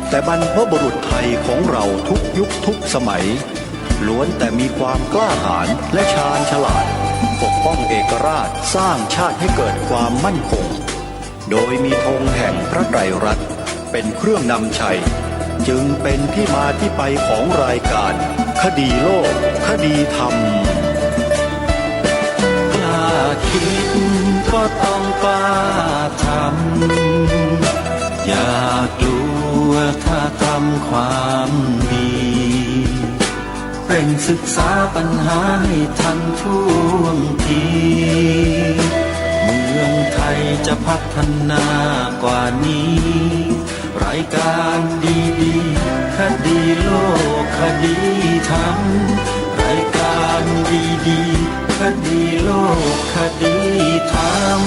แต่บรรพบุรุษไทยของเราทุกยุคทุกสมัยล้วนแต่มีความกล้าหาญและชาญฉลาดปกป้องเอกราชสร้างชาติให้เกิดความมั่นคงโดยมีธงแห่งพระไตรรัตน์เป็นเครื่องนำชัยจึงเป็นที่มาที่ไปของรายการคดีโลกคดีธรรมกล้าคิดก็ต้องกล้าทำอย่ากลัวถ้าทำความดีเร่งศึกษาปัญหาให้ทันท่วงทีเมืองไทยจะพัฒนากว่านี้รายการดีๆคดีโลกคดีธรรมรายการดีๆคดีโลกคดีธรรม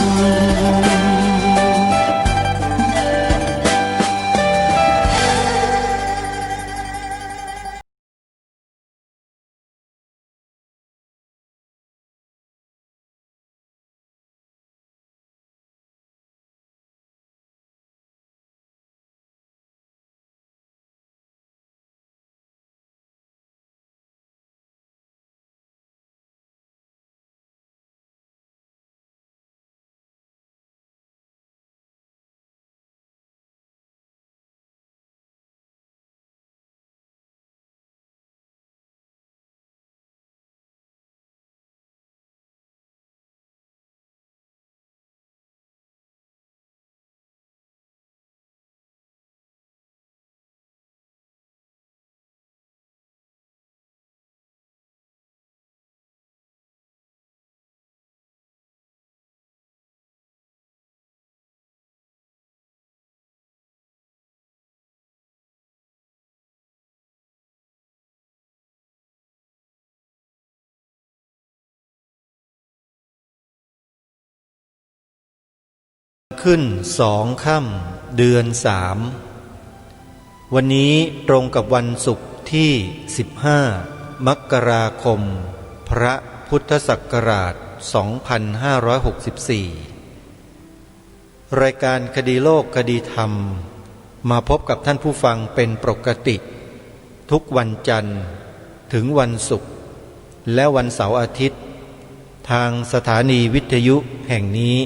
ขึ้น2 ค่ำเดือน 3วันนี้ตรงกับวันศุกร์ที่15 มกราคมพระพุทธศักราช2564รายการคดีโลกคดีธรรมมาพบกับท่านผู้ฟังเป็นปกติทุกวันจันทร์ถึงวันศุกร์และวันเสาร์อาทิตย์ทางสถานีวิทยุแห่งนี้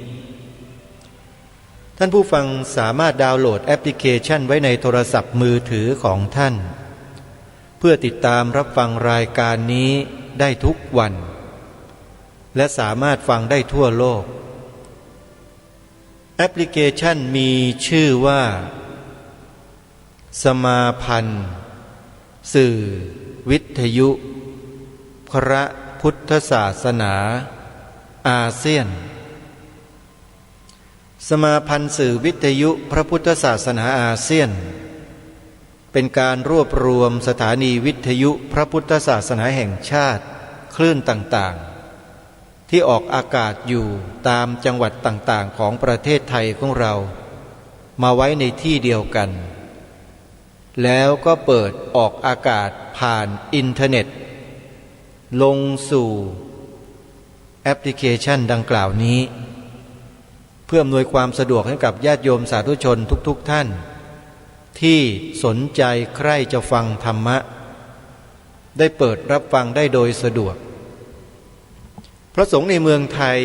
ท่านผู้ฟังสามารถดาวน์โหลดแอปพลิเคชันไว้ในโทรศัพท์มือถือของท่านเพื่อติดตามรับฟังรายการนี้ได้ทุกวันและสามารถฟังได้ทั่วโลกแอปพลิเคชันมีชื่อว่าสมาพันธ์สื่อวิทยุพระพุทธศาสนาอาเซียนสมาพันธ์สื่อวิทยุพระพุทธศาสนาอาเซียนเป็นการรวบรวมสถานีวิทยุพระพุทธศาสนาแห่งชาติคลื่นต่างๆที่ออกอากาศอยู่ตามจังหวัดต่างๆของประเทศไทยของเรามาไว้ในที่เดียวกันแล้วก็เปิดออกอากาศผ่านอินเทอร์เน็ตลงสู่แอปพลิเคชันดังกล่าวนี้เพื่ออำนวยความสะดวกให้กับญาติโยมสาธุชนทุกๆท่านที่สนใจใคร่จะฟังธรรมะได้เปิดรับฟังได้โดยสะดวกพระสงฆ์ในเมืองไทย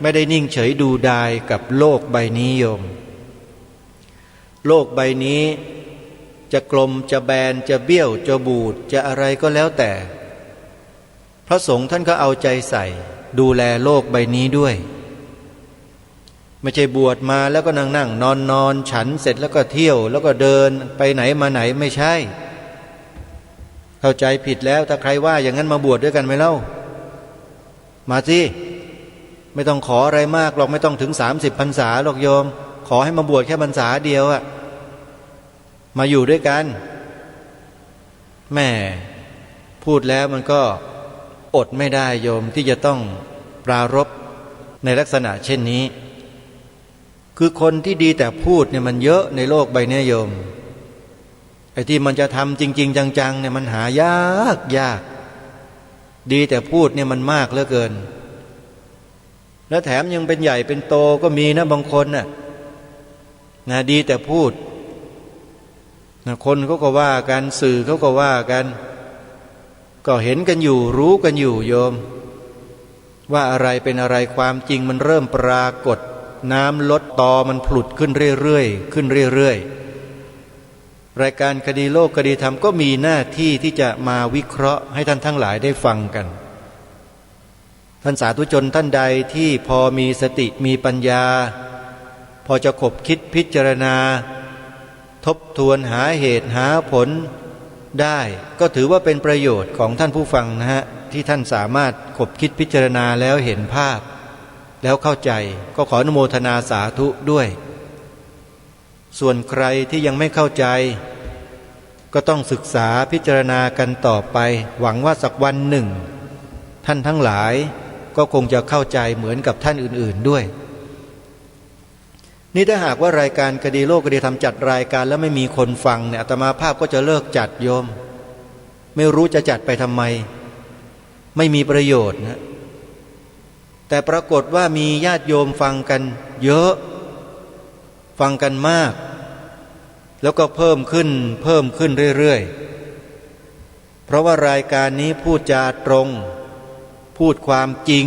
ไม่ได้นิ่งเฉยดูดายกับโลกใบนี้โยมโลกใบนี้จะกลมจะแบนจะเบี้ยวจะบูดจะอะไรก็แล้วแต่พระสงฆ์ท่านก็เอาใจใส่ดูแลโลกใบนี้ด้วยไม่ใช่บวชมาแล้วก็นั่งนอนฉันเสร็จแล้วก็เที่ยวแล้วก็เดินไปไหนมาไหนไม่ใช่เข้าใจผิดแล้วถ้าใครว่าอย่างนั้นมาบวชด้วยกันไหมเล่ามาสิไม่ต้องขออะไรมากหรอกไม่ต้องถึง30 พรรษาหรอกโยมขอให้มาบวชแค่พรรษาเดียวอะมาอยู่ด้วยกันแม่พูดแล้วมันก็อดไม่ได้โยมที่จะต้องปรารภในลักษณะเช่นนี้คือคนที่ดีแต่พูดเนี่ยมันเยอะในโลกใบนี้โยมไอ้ที่มันจะทำจริงๆจังๆเนี่ยมันหายากดีแต่พูดเนี่ยมันมากเหลือเกินแล้วแถมยังเป็นใหญ่เป็นโตก็มีนะบางคนน่ะดีแต่พูด คนเขาก็ว่ากันสื่อเขาก็ว่ากันก็เห็นกันอยู่รู้กันอยู่โยมว่าอะไรเป็นอะไรความจริงมันเริ่มปรากฏน้ำลดตอมันผุดขึ้นเรื่อยๆขึ้นเรื่อยๆรายการคดีโลกคดีธรรมก็มีหน้าที่ที่จะมาวิเคราะห์ให้ท่านทั้งหลายได้ฟังกันท่านสาธุชนท่านใดที่พอมีสติมีปัญญาพอจะคบคิดพิจารณาทบทวนหาเหตุหาผลได้ก็ถือว่าเป็นประโยชน์ของท่านผู้ฟังนะฮะที่ท่านสามารถคบคิดพิจารณาแล้วเห็นภาพแล้วเข้าใจก็ขออนุโมทนาสาธุด้วยส่วนใครที่ยังไม่เข้าใจก็ต้องศึกษาพิจารณากันต่อไปหวังว่าสักวันหนึ่งท่านทั้งหลายก็คงจะเข้าใจเหมือนกับท่านอื่นๆด้วยนี่ถ้าหากว่ารายการคดีโลกคดีธรรมจัดรายการแล้วไม่มีคนฟังเนี่ยอาตมาภาพก็จะเลิกจัดโยมไม่รู้จะจัดไปทำไมไม่มีประโยชน์นะแต่ปรากฏว่ามีญาติโยมฟังกันเยอะฟังกันมากแล้วก็เพิ่มขึ้นเรื่อยๆเพราะว่ารายการนี้พูดจาตรงพูดความจริง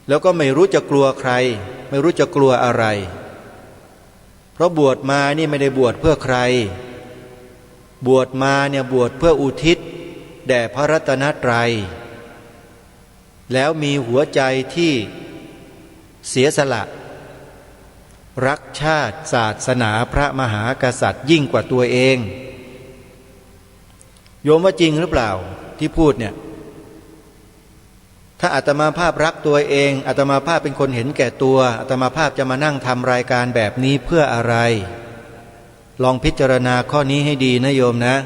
แล้วก็ไม่รู้จะกลัวใครไม่รู้จะกลัวอะไรเพราะบวชมานี่ไม่ได้บวชเพื่อใครบวชมาเนี่ยบวชเพื่ออุทิศแด่พระรัตนตรัยแล้วมีหัวใจที่เสียสละรักชาติศาสนาพระมหากษัตริย์ยิ่งกว่าตัวเองโยมว่าจริงหรือเปล่าที่พูดเนี่ยถ้าอาตมาภาพรักตัวเองอาตมาภาพเป็นคนเห็นแก่ตัวอาตมาภาพจะมานั่งทำรายการแบบนี้เพื่ออะไรลองพิจารณาข้อนี้ให้ดีนะโยมนะ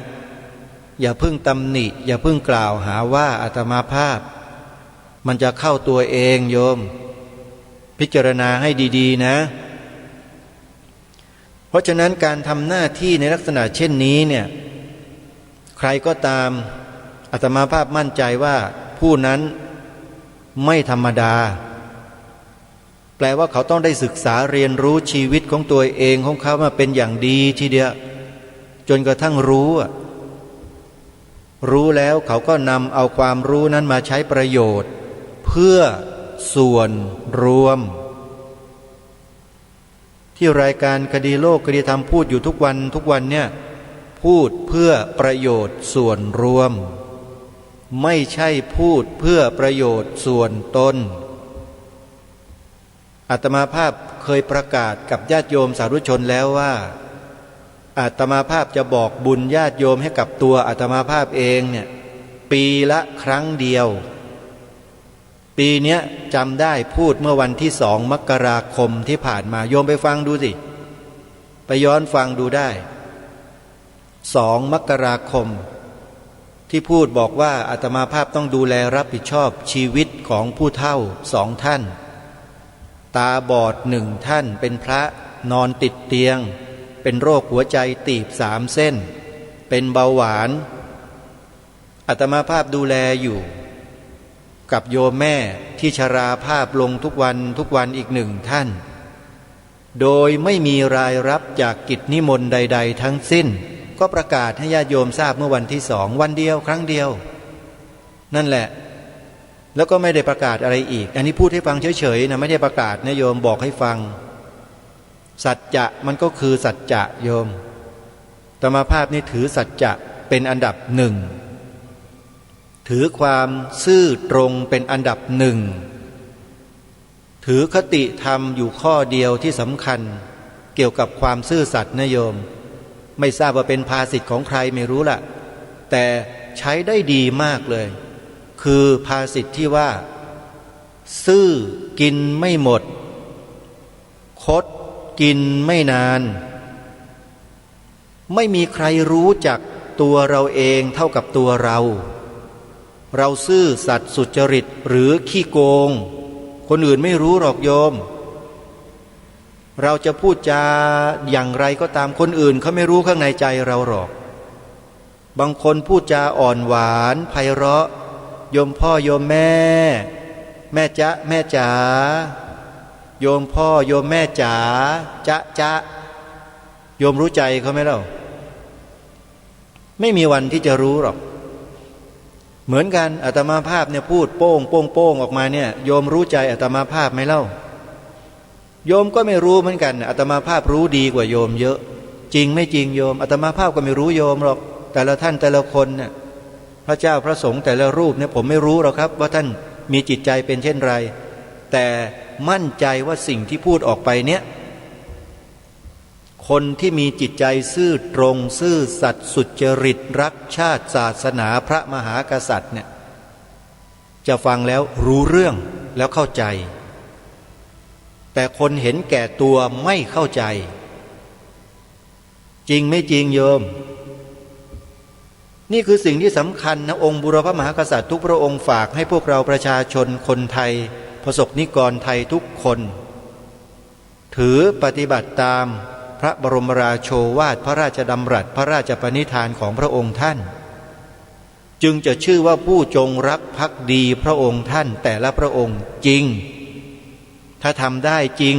อย่าเพิ่งตำหนิอย่าเพิ่งกล่าวหาว่าอาตมาภาพมันจะเข้าตัวเองโยมพิจารณาให้ดีๆนะเพราะฉะนั้นการทำหน้าที่ในลักษณะเช่นนี้เนี่ยใครก็ตามอาตมาภาพมั่นใจว่าผู้นั้นไม่ธรรมดาแปลว่าเขาต้องได้ศึกษาเรียนรู้ชีวิตของตัวเองของเขามาเป็นอย่างดีทีเดียวจนกระทั่งรู้แล้วเขาก็นำเอาความรู้นั้นมาใช้ประโยชน์เพื่อส่วนรวมที่รายการคดีโลกคดีธรรมพูดอยู่ทุกวันเนี่ยพูดเพื่อประโยชน์ส่วนรวมไม่ใช่พูดเพื่อประโยชน์ส่วนตนอาตมาภาพเคยประกาศกับญาติโยมสาธุชนแล้วว่าอาตมาภาพจะบอกบุญญาติโยมให้กับตัวอาตมาภาพเองเนี่ยปีละครั้งเดียวปีเนี้ยจำได้พูดเมื่อวันที่2 มกราคมที่ผ่านมาโยมไปฟังดูสิไปย้อนฟังดูได้2 มกราคมที่พูดบอกว่าอาตมาภาพต้องดูแลรับผิดชอบชีวิตของผู้เฒ่า2 ท่านตาบอด1 ท่านเป็นพระนอนติดเตียงเป็นโรคหัวใจตีบ3 เส้นเป็นเบาหวานอาตมาภาพดูแลอยู่กับโยมแม่ที่ชราภาพลงทุกวันอีก1 ท่านโดยไม่มีรายรับจากกิจนิมนต์ใดๆทั้งสิ้นก็ประกาศให้ญาติโยมทราบเมื่อวันที่2 วันเดียวครั้งเดียวนั่นแหละแล้วก็ไม่ได้ประกาศอะไรอีกอันนี้พูดให้ฟังเฉยๆนะไม่ได้ประกาศนะโยมบอกให้ฟังสัจจะมันก็คือสัจจะโยมอาตมาภาพนี่ถือสัจจะเป็นอันดับ1ถือความซื่อตรงเป็นอันดับ1ถือคติธรรมอยู่ข้อเดียวที่สำคัญเกี่ยวกับความซื่อสัตย์นะโยมไม่ทราบว่าเป็นภาษิตของใครไม่รู้ล่ะแต่ใช้ได้ดีมากเลยคือภาษิตที่ว่าซื่อกินไม่หมดคดกินไม่นานไม่มีใครรู้จักตัวเราเองเท่ากับตัวเราซื่อสัตย์สุจริตหรือขี้โกงคนอื่นไม่รู้หรอกโยมเราจะพูดจาอย่างไรก็ตามคนอื่นเขาไม่รู้ข้างในใจเราหรอกบางคนพูดจาอ่อนหวานไพเราะโยมพ่อโยมแม่จ๊ะแม่จ๋าโยมพ่อโยมแม่จ๋าจ๊ะโยมรู้ใจเขาไหมเล่า ไม่มีวันที่จะรู้หรอกเหมือนกันอาตมาภาพเนี่ยพูดโป้งโป้งโป้งออกมาเนี่ยโยมรู้ใจอาตมาภาพไหมเล่าโยมก็ไม่รู้เหมือนกันอาตมาภาพรู้ดีกว่าโยมเยอะจริงไม่จริงโยมอาตมาภาพก็ไม่รู้โยมหรอกแต่ละท่านแต่ละคนเนี่ยพระเจ้าพระสงฆ์แต่ละรูปเนี่ยผมไม่รู้หรอกครับว่าท่านมีจิตใจเป็นเช่นไรแต่มั่นใจว่าสิ่งที่พูดออกไปเนี่ยคนที่มีจิตใจซื่อตรงซื่อสัตย์สุจริตรักชาติศาสนาพระมหากษัตริย์เนี่ยจะฟังแล้วรู้เรื่องแล้วเข้าใจแต่คนเห็นแก่ตัวไม่เข้าใจจริงไม่จริงโยมนี่คือสิ่งที่สำคัญนะองค์บุรพมหากษัตริย์ทุกพระองค์ฝากให้พวกเราประชาชนคนไทยประสบนิกรไทยทุกคนถือปฏิบัติตามพระบรมราโชวาทพระราชดำรัสพระราชปณิธานของพระองค์ท่านจึงจะชื่อว่าผู้จงรักภักดีพระองค์ท่านแต่ละพระองค์จริงถ้าทำได้จริง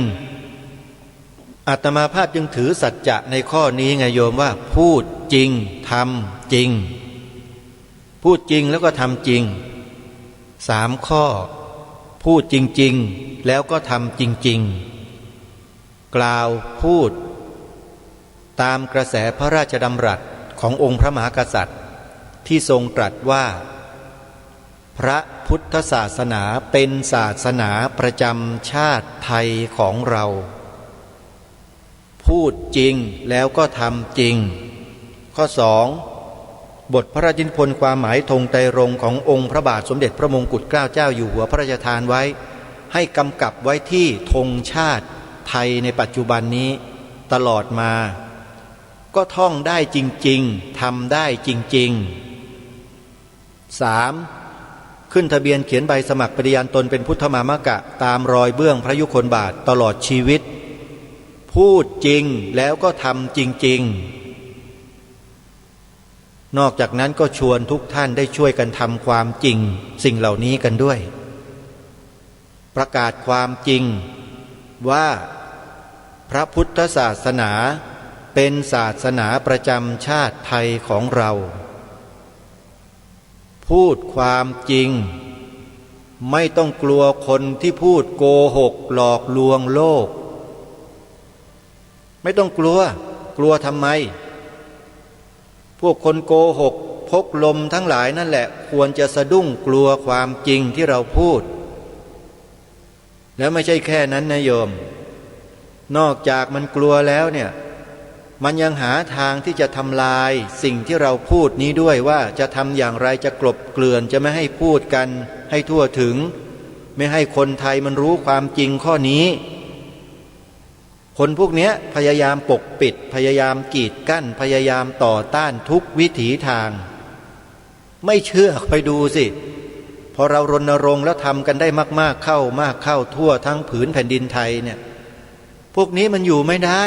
อาตมาภาพจึงถือสัจจะในข้อนี้ไงโยมว่าพูดจริงทำจริงพูดจริงแล้วก็ทำจริง3 ข้อพูดจริงๆแล้วก็ทำจริงๆกล่าวพูดตามกระแสพระราชดำรัสขององค์พระมหากษัตริย์ที่ทรงตรัสว่าพระพุทธศาสนาเป็นศาสนาประจำชาติไทยของเราพูดจริงแล้วก็ทำจริงข้อ2บทพระราชนิพนธ์ความหมายธงไตรรงค์ขององค์พระบาทสมเด็จพระมงกุฎเกล้าเจ้าอยู่หัวพระราชทานไว้ให้กำกับไว้ที่ธงชาติไทยในปัจจุบันนี้ตลอดมาก็ท่องได้จริงๆทำได้จริงๆ3ขึ้นทะเบียนเขียนใบสมัครปฏิญาณตนเป็นพุทธมามกะตามรอยเบื้องพระยุคลบาทตลอดชีวิตพูดจริงแล้วก็ทำจริงๆนอกจากนั้นก็ชวนทุกท่านได้ช่วยกันทำความจริงสิ่งเหล่านี้กันด้วยประกาศความจริงว่าพระพุทธศาสนาเป็นศาสนาประจำชาติไทยของเราพูดความจริงไม่ต้องกลัวคนที่พูดโกหกหลอกลวงโลกไม่ต้องกลัวทำไมพวกคนโกหกพกลมทั้งหลายนั่นแหละควรจะสะดุ้งกลัวความจริงที่เราพูดแล้วไม่ใช่แค่นั้นนะโยมนอกจากมันกลัวแล้วเนี่ยมันยังหาทางที่จะทำลายสิ่งที่เราพูดนี้ด้วยว่าจะทำอย่างไรจะกลบเกลื่อนจะไม่ให้พูดกันให้ทั่วถึงไม่ให้คนไทยมันรู้ความจริงข้อนี้คนพวกนี้พยายามปกปิดพยายามกีดกั้นพยายามต่อต้านทุกวิถีทางไม่เชื่อไปดูสิพอเรารณรงค์แล้วทำกันได้มากๆเข้าทั่วทั้งผืนแผ่นดินไทยเนี่ยพวกนี้มันอยู่ไม่ได้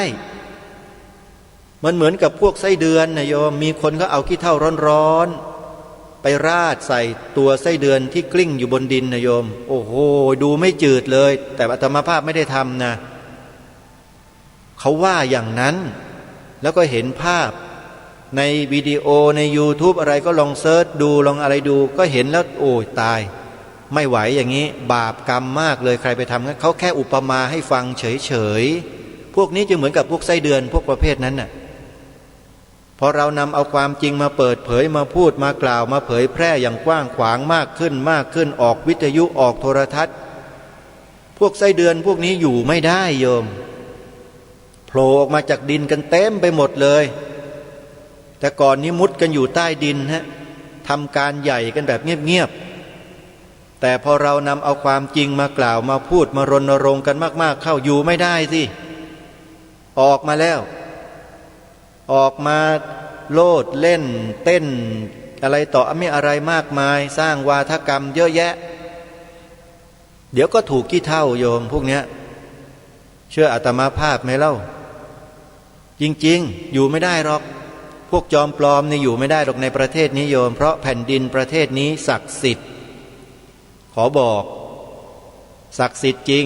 มันเหมือนกับพวกไส้เดือนนะโยมมีคนก็เอาขี้เถ้าร้อนๆไปราดใส่ตัวไส้เดือนที่กลิ้งอยู่บนดินนะโยมโอ้โหดูไม่จืดเลยแต่อาตมาภาพไม่ได้ทำนะเขาว่าอย่างนั้นแล้วก็เห็นภาพในวิดีโอใน YouTube อะไรก็ลองเซิร์ชดูลองอะไรดูก็เห็นแล้วโอ้ยตายไม่ไหวอย่างนี้บาปกรรมมากเลยใครไปทำงั้นเขาแค่อุปมาให้ฟังเฉยๆพวกนี้จะเหมือนกับพวกไส้เดือนพวกประเภทนั้นน่ะพอเรานำเอาความจริงมาเปิดเผยมาพูดมากล่าวมาเผยแพร่อย่างกว้างขวางมากขึ้นออกวิทยุออกโทรทัศน์พวกไส้เดือนพวกนี้อยู่ไม่ได้โยมโผล่ออกมาจากดินกันเต็มไปหมดเลยแต่ก่อนนี้มุดกันอยู่ใต้ดินฮะทำการใหญ่กันแบบเงียบๆแต่พอเรานำเอาความจริงมากล่าวมาพูดมารณรงค์กันมากๆเข้าอยู่ไม่ได้สิออกมาแล้วออกมาโลดเล่นเต้นอะไรต่อไม่อะไรมากมายสร้างวาทกรรมเยอะแยะเดี๋ยวก็ถูกขี้เถ้าโยมพวกเนี้ยเชื่ออาตมาภาพไหมเล่าจริงๆอยู่ไม่ได้หรอกพวกจอมปลอมนี่อยู่ไม่ได้หรอกในประเทศนี้โยมเพราะแผ่นดินประเทศนี้ศักดิ์สิทธิ์ขอบอกศักดิ์สิทธิ์จริง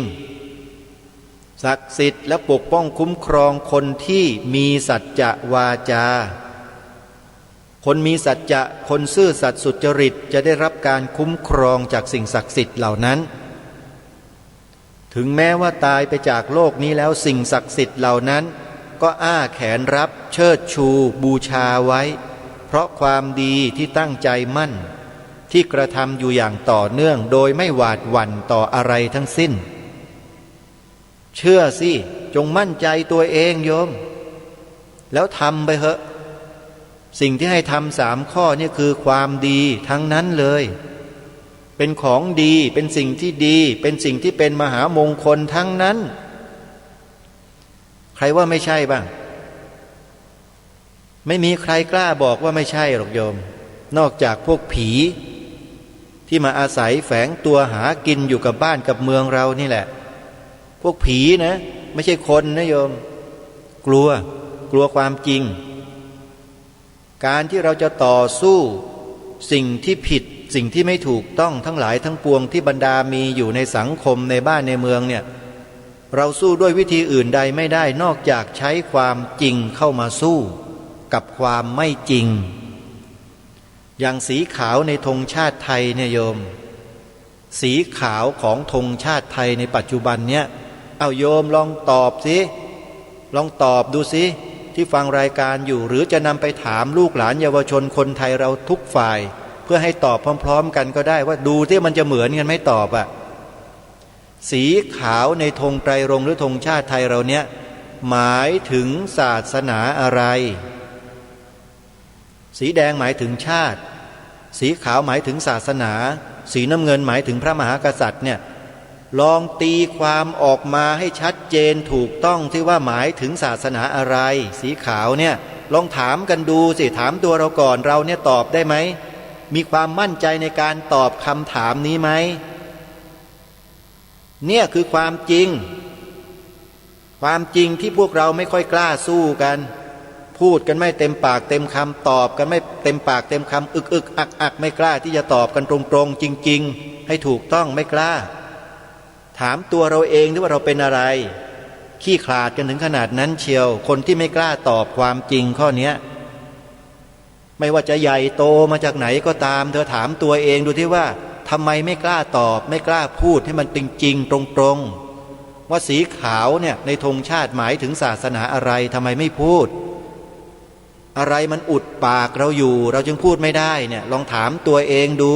ศักดิ์สิทธิ์และปกป้องคุ้มครองคนที่มีสัจจะวาจา คนมีสัจจะคนซื่อสัตย์สุจริตจะได้รับการคุ้มครองจากสิ่งศักดิ์สิทธิ์เหล่านั้นถึงแม้ว่าตายไปจากโลกนี้แล้วสิ่งศักดิ์สิทธิ์เหล่านั้นก็อ้าแขนรับเชิดชูบูชาไว้เพราะความดีที่ตั้งใจมั่นที่กระทำอยู่อย่างต่อเนื่องโดยไม่หวาดหวั่นต่ออะไรทั้งสิ้นเชื่อสิจงมั่นใจตัวเองโยมแล้วทำไปเถอะสิ่งที่ให้ทำ3 ข้อนี่คือความดีทั้งนั้นเลยเป็นของดีเป็นสิ่งที่ดีเป็นสิ่งที่เป็นมหามงคลทั้งนั้นใครว่าไม่ใช่บ้างไม่มีใครกล้าบอกว่าไม่ใช่หรอกโยมนอกจากพวกผีที่มาอาศัยแฝงตัวหากินอยู่กับบ้านกับเมืองเรานี่แหละพวกผีนะไม่ใช่คนนะโยมกลัวความจริงการที่เราจะต่อสู้สิ่งที่ผิดสิ่งที่ไม่ถูกต้องทั้งหลายทั้งปวงที่บรรดามีอยู่ในสังคมในบ้านในเมืองเนี่ยเราสู้ด้วยวิธีอื่นใดไม่ได้นอกจากใช้ความจริงเข้ามาสู้กับความไม่จริงอย่างสีขาวในธงชาติไทยเนี่ยโยมสีขาวของธงชาติไทยในปัจจุบันเนี่ยเอาโยมลองตอบสิลองตอบดูสิที่ฟังรายการอยู่หรือจะนำไปถามลูกหลานเยาวชนคนไทยเราทุกฝ่ายเพื่อให้ตอบพร้อมๆกันก็ได้ว่าดูที่มันจะเหมือนกันไหมตอบอ่ะสีขาวในธงไตรรงค์หรือธงชาติไทยเราเนี่ยหมายถึงศาสนาอะไรสีแดงหมายถึงชาติสีขาวหมายถึงศาสนาสีน้ำเงินหมายถึงพระมหากษัตริย์เนี่ยลองตีความออกมาให้ชัดเจนถูกต้องที่ว่าหมายถึงศาสนาอะไรสีขาวเนี่ยลองถามกันดูสิถามตัวเราก่อนเราเนี่ยตอบได้ไหมมีความมั่นใจในการตอบคำถามนี้ไหมเนี่ยคือความจริงที่พวกเราไม่ค่อยกล้าสู้กันพูดกันไม่เต็มปากเต็มคำตอบกันไม่เต็มปากเต็มคำอึกอักไม่กล้าที่จะตอบกันตรงๆจริงๆให้ถูกต้องไม่กล้าถามตัวเราเองด้วยว่าเราเป็นอะไรขี้ขลาดกันถึงขนาดนั้นเชียวคนที่ไม่กล้าตอบความจริงข้อนี้ไม่ว่าจะใหญ่โตมาจากไหนก็ตามเธอถามตัวเองดูที่ว่าทำไมไม่กล้าตอบไม่กล้าพูดให้มันจริงๆตรงๆว่าสีขาวเนี่ยในธงชาติหมายถึงศาสนาอะไรทำไมไม่พูดอะไรมันอุดปากเราอยู่เราจึงพูดไม่ได้เนี่ยลองถามตัวเองดู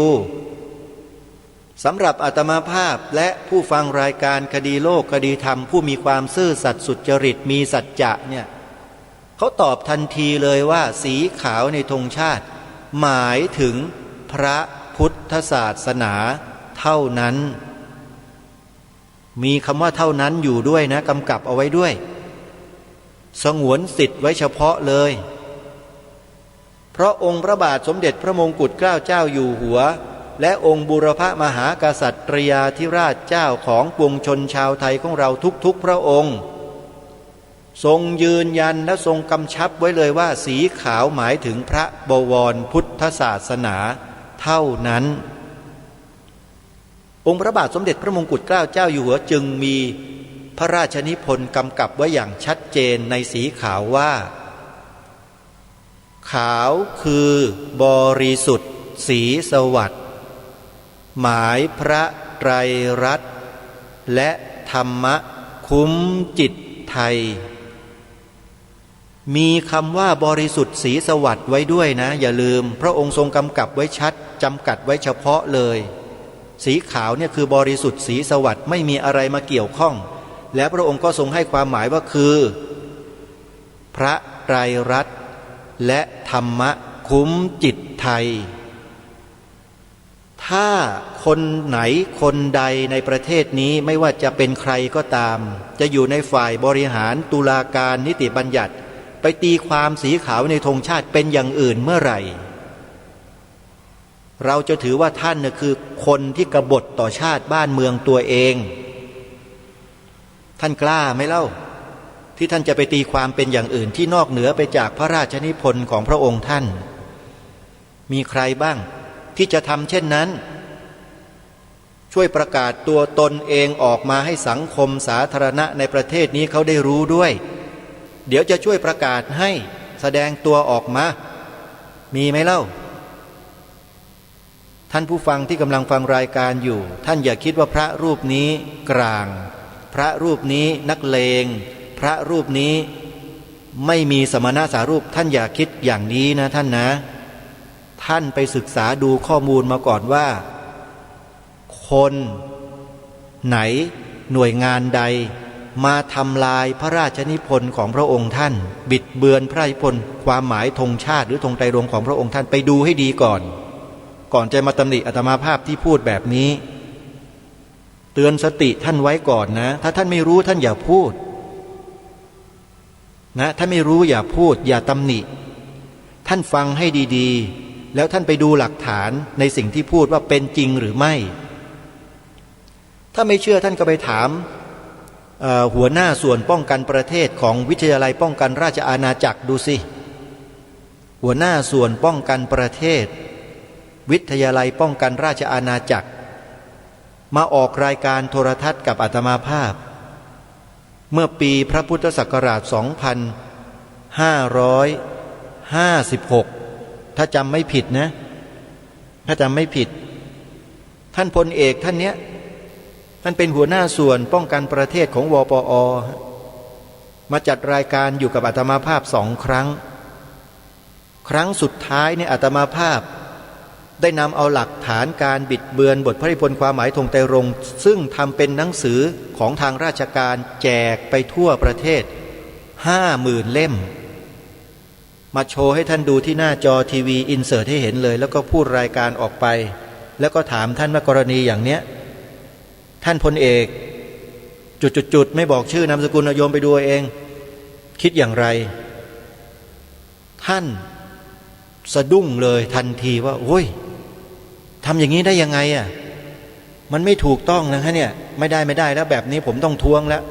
สำหรับอาตมาภาพและผู้ฟังรายการคดีโลกคดีธรรมผู้มีความซื่อสัตย์สุจริตมีสัจจะเนี่ยเขาตอบทันทีเลยว่าสีขาวในธงชาติหมายถึงพระพุทธศาสนาเท่านั้นมีคำว่าเท่านั้นอยู่ด้วยนะกำกับเอาไว้ด้วยสงวนสิทธิ์ไว้เฉพาะเลยเพราะองค์พระบาทสมเด็จพระมงกุฎเกล้าเจ้าอยู่หัวและองค์บูรพมหากษัตริยาธิราชเจ้าของปวงชนชาวไทยของเราทุกๆพระองค์ทรงยืนยันและทรงกำชับไว้เลยว่าสีขาวหมายถึงพระบวรพุทธศาสนาเท่านั้นองค์พระบาทสมเด็จพระมงกุฎเกล้าเจ้าอยู่หัวจึงมีพระราชนิพนธ์กำกับไว้อย่างชัดเจนในสีขาวว่าขาวคือบริสุทธิ์สีสวัสดิ์หมายพระไตรรัตน์และธรรมะคุ้มจิตไทยมีคำว่าบริสุทธิ์สีสวัสดิ์ไว้ด้วยนะอย่าลืมพระองค์ทรงกำกับไว้ชัดจำกัดไว้เฉพาะเลยสีขาวเนี่ยคือบริสุทธิ์สีสวัสดิ์ไม่มีอะไรมาเกี่ยวข้องและพระองค์ก็ทรงให้ความหมายว่าคือพระไตรรัตน์และธรรมะคุ้มจิตไทยถ้าคนไหนคนใดในประเทศนี้ไม่ว่าจะเป็นใครก็ตามจะอยู่ในฝ่ายบริหารตุลาการนิติบัญญัติไปตีความสีขาวในธงชาติเป็นอย่างอื่นเมื่อไหร่เราจะถือว่าท่านน่ะคือคนที่กบฏต่อชาติบ้านเมืองตัวเองท่านกล้าไหมเล่าที่ท่านจะไปตีความเป็นอย่างอื่นที่นอกเหนือไปจากพระราชนิพนธ์ของพระองค์ท่านมีใครบ้างที่จะทำเช่นนั้นช่วยประกาศตัวตนเองออกมาให้สังคมสาธารณะในประเทศนี้เขาได้รู้ด้วยเดี๋ยวจะช่วยประกาศให้แสดงตัวออกมา มีไหมเล่าท่านผู้ฟังที่กำลังฟังรายการอยู่ท่านอย่าคิดว่าพระรูปนี้กลางพระรูปนี้นักเลงพระรูปนี้ไม่มีสมณะสารูปท่านอย่าคิดอย่างนี้นะท่านนะท่านไปศึกษาดูข้อมูลมาก่อนว่าคนไหนหน่วยงานใดมาทำลายพระราชนิพนธ์ของพระองค์ท่านบิดเบือนพระราชนิพนธ์ความหมายธงชาติหรือธงไตรรงค์ของพระองค์ท่านไปดูให้ดีก่อนจะมาตำหนิอาตมาภาพที่พูดแบบนี้เตือนสติท่านไว้ก่อนนะถ้าท่านไม่รู้ท่านอย่าพูดนะถ้าไม่รู้อย่าพูดอย่าตำหนิท่านฟังให้ดีๆแล้วท่านไปดูหลักฐานในสิ่งที่พูดว่าเป็นจริงหรือไม่ถ้าไม่เชื่อท่านก็ไปถามหัวหน้าส่วนป้องกันประเทศของวิทยาลัยป้องกันราชอาณาจักรดูสิหัวหน้าส่วนป้องกันประเทศวิทยาลัยป้องกันราชอาณาจักรมาออกรายการโทรทัศน์กับอาตมาภาพเมื่อปีพระพุทธศักราช 2556 ถ้าจำไม่ผิดนะถ้าจำไม่ผิดท่านพลเอกท่านเนี้ยท่านเป็นหัวหน้าส่วนป้องกันประเทศของวปอ.มาจัดรายการอยู่กับอาตมาภาพ2 ครั้งครั้งสุดท้ายเนี่ยอาตมาภาพได้นำเอาหลักฐานการบิดเบือนบทพระนิพนธ์ความหมายธงไตรรงค์ซึ่งทำเป็นหนังสือของทางราชการแจกไปทั่วประเทศ 50,000 เล่มมาโชว์ให้ท่านดูที่หน้าจอทีวีอินเสิร์ตให้เห็นเลยแล้วก็พูดรายการออกไปแล้วก็ถามท่านว่ากรณีอย่างเนี้ยท่านพลเอกจุดๆไม่บอกชื่อนามสกุลโยมไปดูเองคิดอย่างไรท่านสะดุ้งเลยทันทีว่าโอ้ยทำอย่างนี้ได้ยังไงอ่ะมันไม่ถูกต้องนะฮะเนี่ยไม่ได้แล้วแบบนี้ผมต้องท้วงแล้ว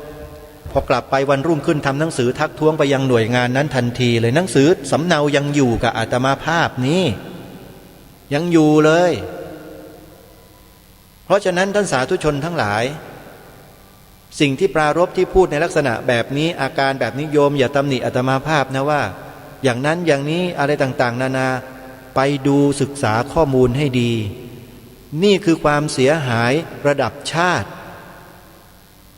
พอกลับไปวันรุ่งขึ้นทำหนังสือทักท้วงไปยังหน่วยงานนั้นทันทีเลยหนังสือสำเนายังอยู่กับอาตมาภาพนี้ยังอยู่เลยเพราะฉะนั้นท่านสาธุชนทั้งหลายสิ่งที่ปรารภที่พูดในลักษณะแบบนี้อาการแบบนี้โยมอย่าตำหนิอาตมาภาพนะว่าอย่างนั้นอย่างนี้อะไรต่างๆนานาไปดูศึกษาข้อมูลให้ดีนี่คือความเสียหายระดับชาติ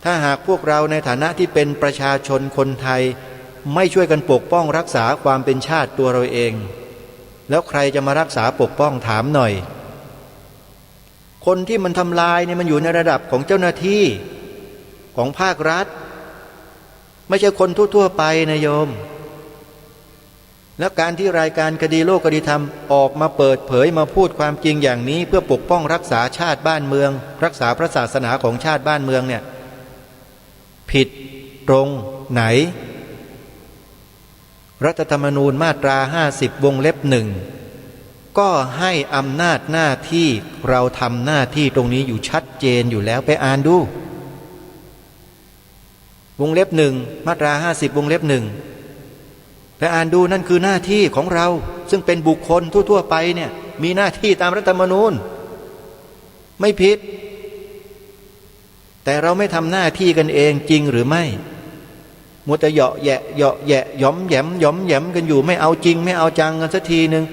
ถ้าหากพวกเราในฐานะที่เป็นประชาชนคนไทยไม่ช่วยกันปกป้องรักษาความเป็นชาติตัวเราเองแล้วใครจะมารักษาปกป้องถามหน่อยคนที่มันทำลายเนี่ยมันอยู่ในระดับของเจ้าหน้าที่ของภาครัฐไม่ใช่คนทั่วๆไปนะโยมแล้วการที่รายการคดีโลกคดีธรรมออกมาเปิดเผยมาพูดความจริงอย่างนี้เพื่อปกป้องรักษาชาติบ้านเมืองรักษาพระศาสนาของชาติบ้านเมืองเนี่ยผิดตรงไหนรัฐธรรมนูญมาตรา50 วงเล็บ 1ก็ให้อำนาจหน้าที่เราทำหน้าที่ตรงนี้อยู่ชัดเจนอยู่แล้วไปอ่านดูวงเล็บ 1มาตรา50 วงเล็บ 1ไปอ่านดูนั่นคือหน้าที่ของเราซึ่งเป็นบุคคลทั่วๆไปเนี่ยมีหน้าที่ตามรัฐธรรมนูญไม่ผิดแต่เราไม่ทำหน้าที่กันเองจริงหรือไม่มัวแต่เหยาะแยะหย่อมแหยมกันอยู่ไม่เอาจริงไม่เอาจังกันสักทีนึง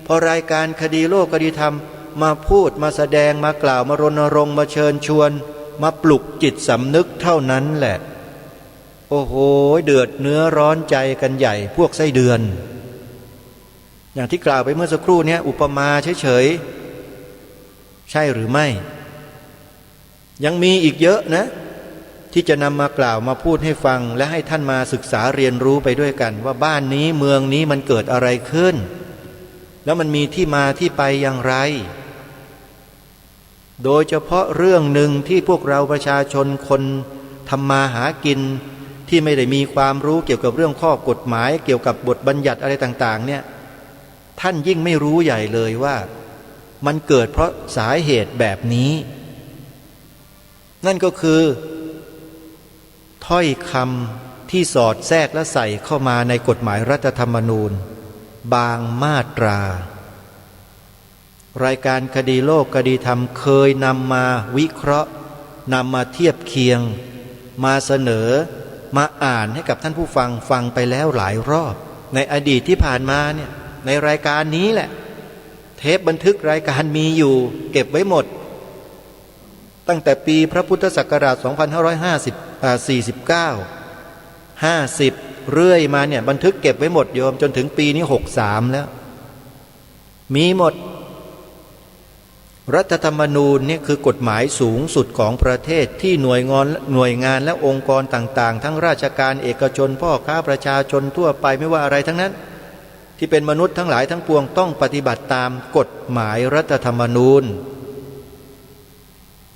พอรายการคดีโลกคดีธรรมมาพูดมาแสดงมากล่าวมารณรงค์มาเชิญชวนมาปลุกจิตสำนึกเท่านั้นแหละโอ้โหเดือดเนื้อร้อนใจกันใหญ่พวกไส้เดือนอย่างที่กล่าวไปเมื่อสักครู่นี้อุปมาเฉยๆใช่หรือไม่ยังมีอีกเยอะนะที่จะนำมากล่าวมาพูดให้ฟังและให้ท่านมาศึกษาเรียนรู้ไปด้วยกันว่าบ้านนี้เมืองนี้มันเกิดอะไรขึ้นแล้วมันมีที่มาที่ไปอย่างไรโดยเฉพาะเรื่องหนึ่งที่พวกเราประชาชนคนทำมาหากินที่ไม่ได้มีความรู้เกี่ยวกับเรื่องข้อกฎหมายเกี่ยวกับบทบัญญัติอะไรต่างๆเนี่ยท่านยิ่งไม่รู้ใหญ่เลยว่ามันเกิดเพราะสาเหตุแบบนี้นั่นก็คือถ้อยคำที่สอดแทรกและใส่เข้ามาในกฎหมายรัฐธรรมนูญบางมาตรารายการคดีโลกคดีธรรมเคยนำมาวิเคราะห์นำมาเทียบเคียงมาเสนอมาอ่านให้กับท่านผู้ฟังฟังไปแล้วหลายรอบในอดีตที่ผ่านมาเนี่ย ในรายการนี้แหละเทปบันทึกรายการมีอยู่เก็บไว้หมดตั้งแต่ปีพระพุทธศักราช2549 50เรื่อยมาเนี่ยบันทึกเก็บไว้หมดโยมจนถึงปีนี้63แล้วมีหมดรัฐธรรมนูญนี่คือกฎหมายสูงสุดของประเทศที่หน่วยงานและองค์กรต่างๆทั้งราชการเอกชนพ่อค้าประชาชนทั่วไปไม่ว่าอะไรทั้งนั้นที่เป็นมนุษย์ทั้งหลายทั้งปวงต้องปฏิบัติตามกฎหมายรัฐธรรมนูญ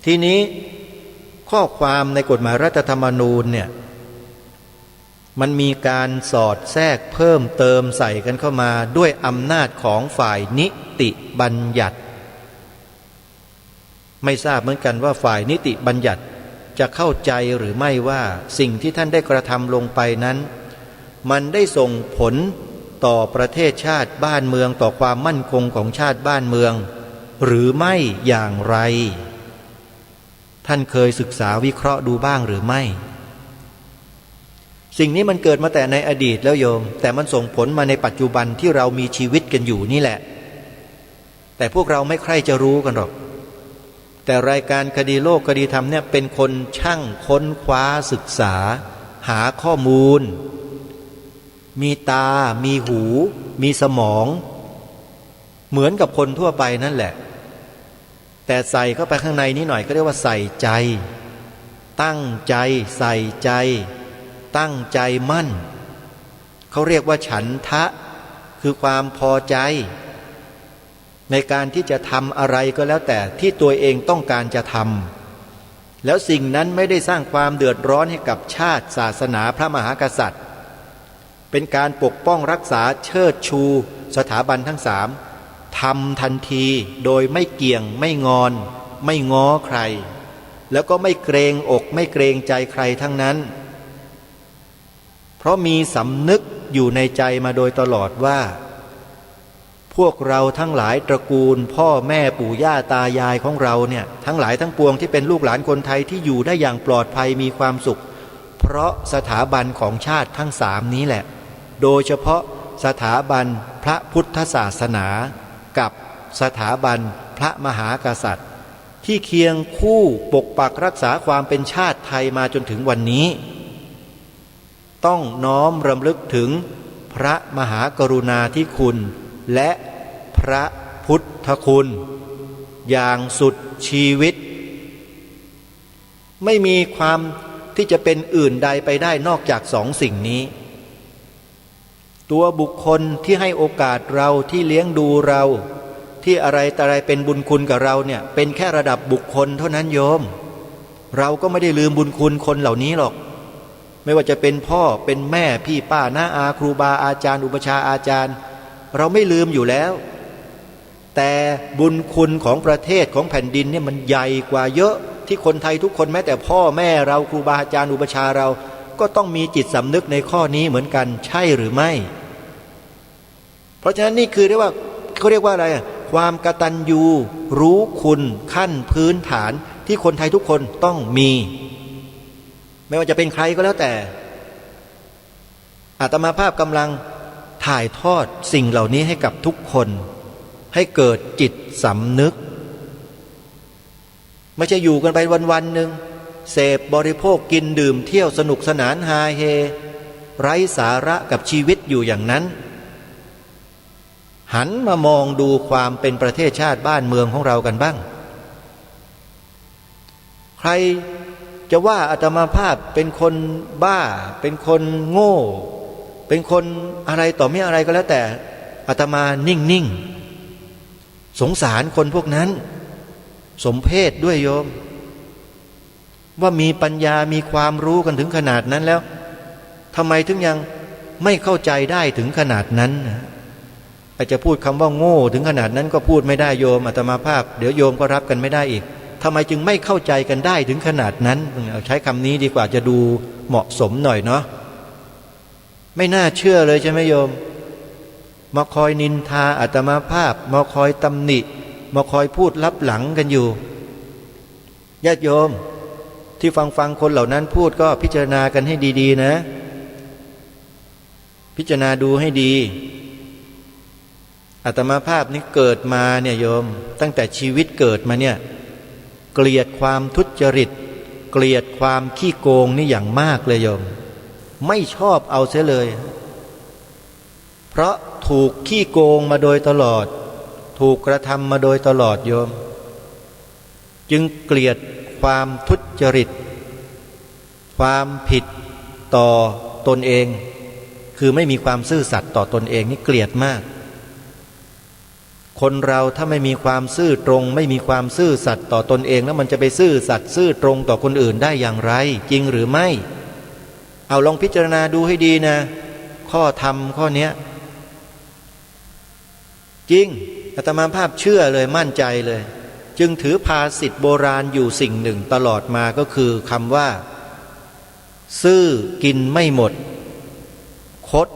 ทีนี้ข้อความในกฎหมายรัฐธรรมนูญเนี่ยมันมีการสอดแทรกเพิ่มเติมใส่กันเข้ามาด้วยอำนาจของฝ่ายนิติบัญญัติไม่ทราบเหมือนกันว่าฝ่ายนิติบัญญัติจะเข้าใจหรือไม่ว่าสิ่งที่ท่านได้กระทำลงไปนั้นมันได้ส่งผลต่อประเทศชาติบ้านเมืองต่อความมั่นคงของชาติบ้านเมืองหรือไม่อย่างไรท่านเคยศึกษาวิเคราะห์ดูบ้างหรือไม่สิ่งนี้มันเกิดมาแต่ในอดีตแล้วโยมแต่มันส่งผลมาในปัจจุบันที่เรามีชีวิตกันอยู่นี่แหละแต่พวกเราไม่ใคร่จะรู้กันหรอกแต่รายการคดีโลกคดีธรรมเนี่ยเป็นคนช่างค้นคว้าศึกษาหาข้อมูลมีตามีหูมีสมองเหมือนกับคนทั่วไปนั่นแหละแต่ใส่เข้าไปข้างในนี้หน่อยก็เรียกว่าใส่ใจตั้งใจใส่ใจตั้งใจมั่นเขาเรียกว่าฉันทะคือความพอใจในการที่จะทำอะไรก็แล้วแต่ที่ตัวเองต้องการจะทำแล้วสิ่งนั้นไม่ได้สร้างความเดือดร้อนให้กับชาติศาสนาพระมหากษัตริย์เป็นการปกป้องรักษาเชิดชูสถาบันทั้งสามทำทันทีโดยไม่เกี่ยงไม่งอนไม่ง้อใครแล้วก็ไม่เกรงอกไม่เกรงใจใครทั้งนั้นเพราะมีสำนึกอยู่ในใจมาโดยตลอดว่าพวกเราทั้งหลายตระกูลพ่อแม่ปู่ย่าตายายของเราเนี่ยทั้งหลายทั้งปวงที่เป็นลูกหลานคนไทยที่อยู่ได้อย่างปลอดภัยมีความสุขเพราะสถาบันของชาติทั้งสามนี้แหละโดยเฉพาะสถาบันพระพุทธศาสนากับสถาบันพระมหากษัตริย์ที่เคียงคู่ปกปักรักษาความเป็นชาติไทยมาจนถึงวันนี้ต้องน้อมรำลึกถึงพระมหากรุณาธิคุณและพระพุทธคุณอย่างสุดชีวิตไม่มีความที่จะเป็นอื่นใดไปได้นอกจากสองสิ่งนี้ตัวบุคคลที่ให้โอกาสเราที่เลี้ยงดูเราที่อะไรแต่อะไรเป็นบุญคุณกับเราเนี่ยเป็นแค่ระดับบุคคลเท่านั้นโยมเราก็ไม่ได้ลืมบุญคุณคนเหล่านี้หรอกไม่ว่าจะเป็นพ่อเป็นแม่พี่ป้าน้าอาครูบาอาจารย์อุปชาอาจารย์เราไม่ลืมอยู่แล้วแต่บุญคุณของประเทศของแผ่นดินเนี่ยมันใหญ่กว่าเยอะที่คนไทยทุกคนแม้แต่พ่อแม่เราครูบาอาจารย์อุปชาเราก็ต้องมีจิตสำนึกในข้อนี้เหมือนกันใช่หรือไม่เพราะฉะนั้นนี่คือเรียกว่าเขาเรียกว่าอะไรความกตัญญูรู้คุณขั้นพื้นฐานที่คนไทยทุกคนต้องมีไม่ว่าจะเป็นใครก็แล้วแต่อาตมาภาพกำลังถ่ายทอดสิ่งเหล่านี้ให้กับทุกคนให้เกิดจิตสำนึกไม่ใช่อยู่กันไปวันๆหนึ่งเสพบริโภคกินดื่มเที่ยวสนุกสนานฮาเฮไร้สาระกับชีวิตอยู่อย่างนั้นหันมามองดูความเป็นประเทศชาติบ้านเมืองของเรากันบ้างใครจะว่าอาตมาภาพเป็นคนบ้าเป็นคนโง่เป็นคนอะไรต่อไม่อะไรก็แล้วแต่อาตมานิ่งๆสงสารคนพวกนั้นสมเพชด้วยโยมว่ามีปัญญามีความรู้กันถึงขนาดนั้นแล้วทำไมถึงยังไม่เข้าใจได้ถึงขนาดนั้นอาจจะพูดคำว่าโง่ถึงขนาดนั้นก็พูดไม่ได้โยมอาตมาภาพเดี๋ยวโยมก็รับกันไม่ได้อีกทำไมจึงไม่เข้าใจกันได้ถึงขนาดนั้นเอาใช้คำนี้ดีกว่าจะดูเหมาะสมหน่อยเนาะไม่น่าเชื่อเลยใช่ไหมโยมมาคอยนินทาอาตมาภาพมาคอยตำหนิมาคอยพูดลับหลังกันอยู่ญาติโยมที่ฟังคนเหล่านั้นพูดก็พิจารณากันให้ดีๆนะพิจารณาดูให้ดี อาตมาภาพนี้เกิดมาเนี่ยโยมตั้งแต่ชีวิตเกิดมาเนี่ยเกลียดความทุจริตเกลียดความขี้โกงนี่อย่างมากเลยโยมไม่ชอบเอาเสียเลยเพราะถูกขี้โกงมาโดยตลอดถูกกระทำมาโดยตลอดโยมจึงเกลียดความทุจริตความผิดต่อตนเองคือไม่มีความซื่อสัตย์ต่อตนเองนี่เกลียดมากคนเราถ้าไม่มีความซื่อตรงไม่มีความซื่อสัตย์ต่อตนเองแล้วมันจะไปซื่อสัตย์ซื่อตรงต่อคนอื่นได้อย่างไรจริงหรือไม่เอาลองพิจารณาดูให้ดีนะข้อธรรมข้อเนี้ยจริงอาตมาภาพเชื่อเลยมั่นใจเลยจึงถือภาษิตโบราณอยู่สิ่งหนึ่งตลอดมาก็คือคำว่าซื่อกินไม่หมดคด